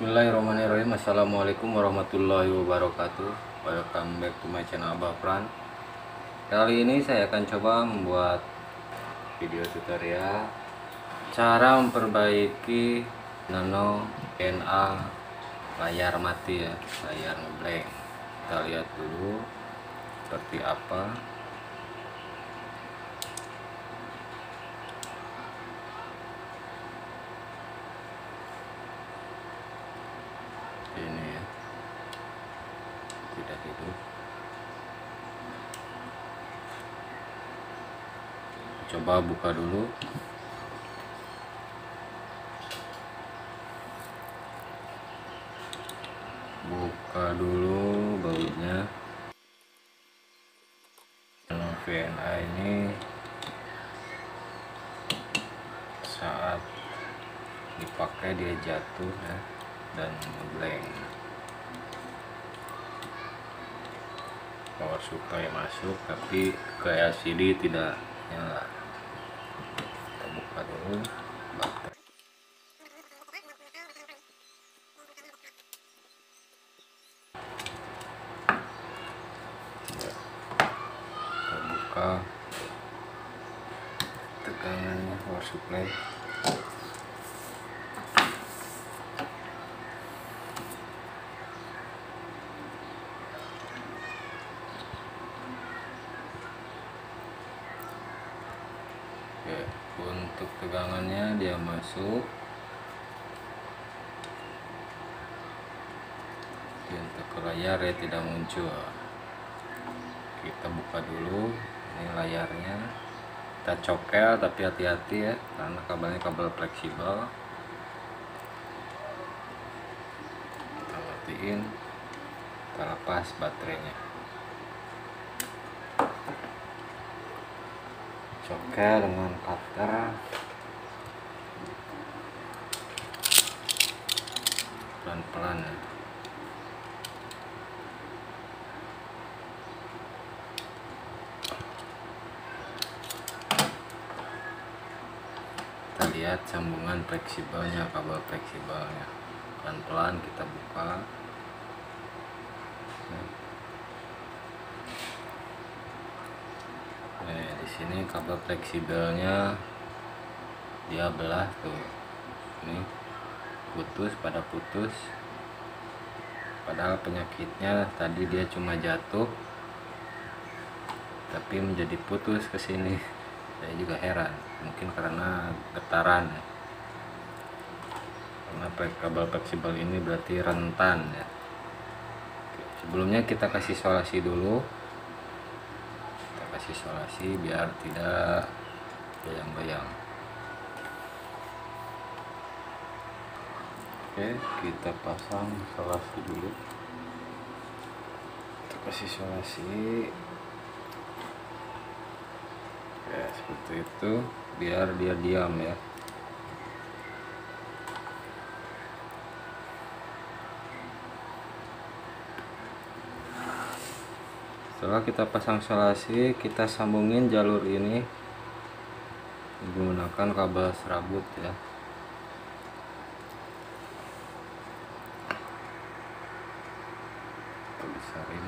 Bismillahirrahmanirrahim. Assalamualaikum warahmatullahi wabarakatuh. Welcome back to my channel Abah Pran. Kali ini saya akan coba membuat video tutorial cara memperbaiki nano NA layar mati ya, layar ngeblank. Kita lihat dulu seperti apa. Ini ya, tidak hidup. Coba buka dulu. Buka dulu bautnya. VNA ini saat dipakai dia jatuh ya, dan ngeblank. Power supply masuk tapi ke LCD tidak nyala. Kita buka dulu baterai. Ya, kita buka tegangannya power supply. Oke, untuk tegangannya dia masuk. Untuk ke layar ya tidak muncul. Kita buka dulu ini layarnya. Kita cokel tapi hati-hati ya, karena kabelnya kabel fleksibel. Kita matiin, kita lepas baterainya. Cokel dengan cutter, pelan-pelan ya. Kita lihat sambungan fleksibelnya, kabel fleksibelnya. Pelan-pelan kita buka. Di sini kabel fleksibelnya dia belah tuh. Ini putus, pada putus. Padahal penyakitnya tadi dia cuma jatuh, tapi menjadi putus ke sini. Saya juga heran, mungkin karena getaran ya. Karena kabel fleksibel ini berarti rentan ya. Oke, sebelumnya kita kasih isolasi dulu. Kita kasih isolasi biar tidak goyang-goyang. Oke, kita pasang isolasi dulu. Kita kasih isolasi. Ya, seperti itu biar dia diam ya. Setelah kita pasang isolasi, kita sambungin jalur ini menggunakan kabel serabut ya. Kita besarin.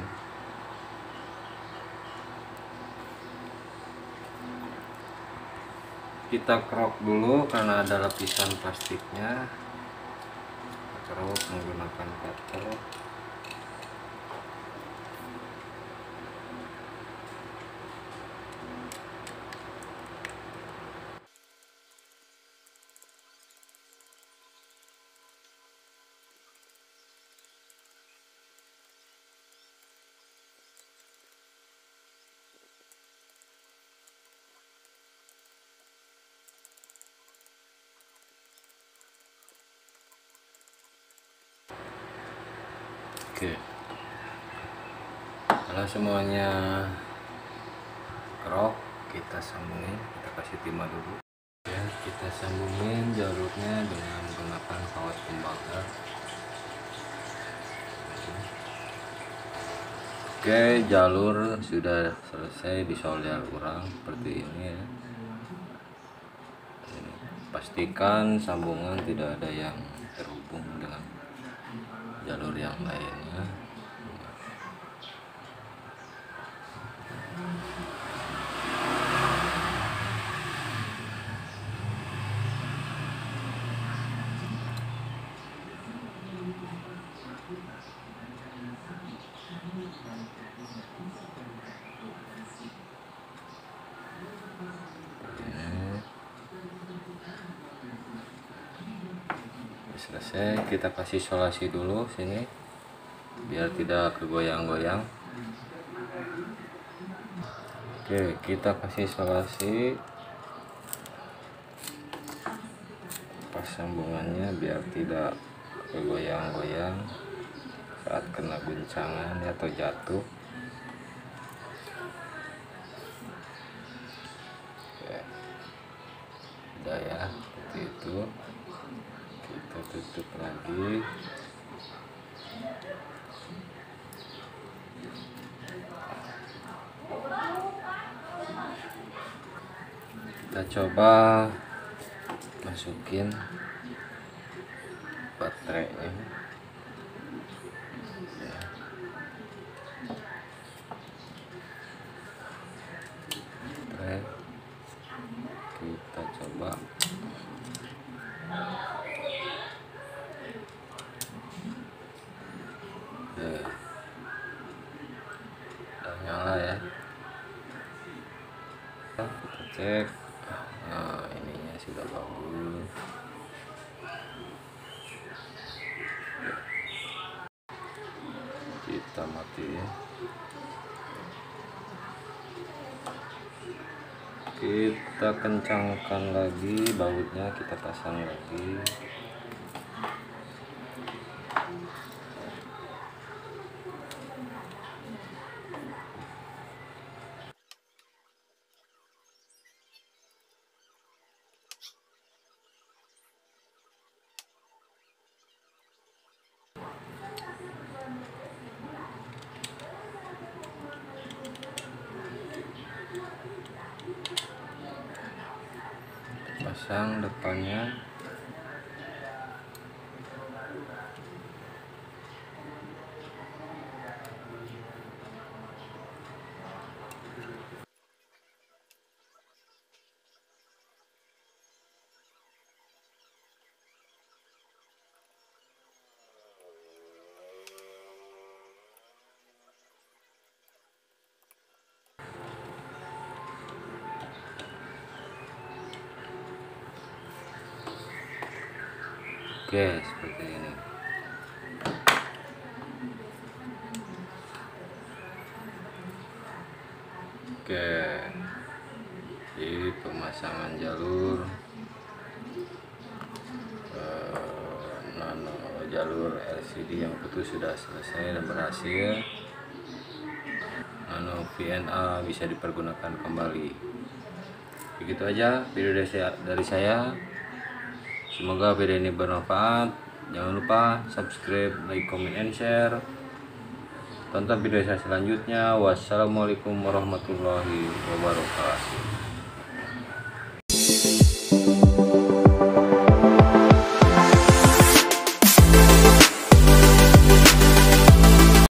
Kita kerok dulu karena ada lapisan plastiknya. Kita kerok menggunakan cutter. Oke, kalau semuanya kerok, kita sambungin, kita kasih timah dulu ya. Kita sambungin jalurnya dengan menggunakan kawat tembaga. Oke, jalur sudah selesai disolder ulang seperti ini ya. Pastikan sambungan tidak ada yang terhubung dengan jalur yang lainnya. Selesai, kita kasih isolasi dulu sini biar tidak kegoyang-goyang. Oke, kita kasih isolasi pas sambungannya biar tidak kegoyang-goyang saat kena guncangan atau jatuh. Oke, udah ya, seperti itu. Kita tutup lagi. Kita coba masukin baterainya. Baterai kita coba. Udah nyala ya. Kita cek. Nah, ininya sudah bagus. Kita matiin. Kita kencangkan lagi bautnya, kita pasang lagi. Pasang depannya. Oke, seperti ini. Oke, di pemasangan jalur nano jalur LCD yang putus sudah selesai dan berhasil. Nano VNA bisa dipergunakan kembali. Begitu aja video dari saya. Semoga video ini bermanfaat. Jangan lupa subscribe, like, comment, and share. Tonton video saya selanjutnya. Wassalamualaikum warahmatullahi wabarakatuh.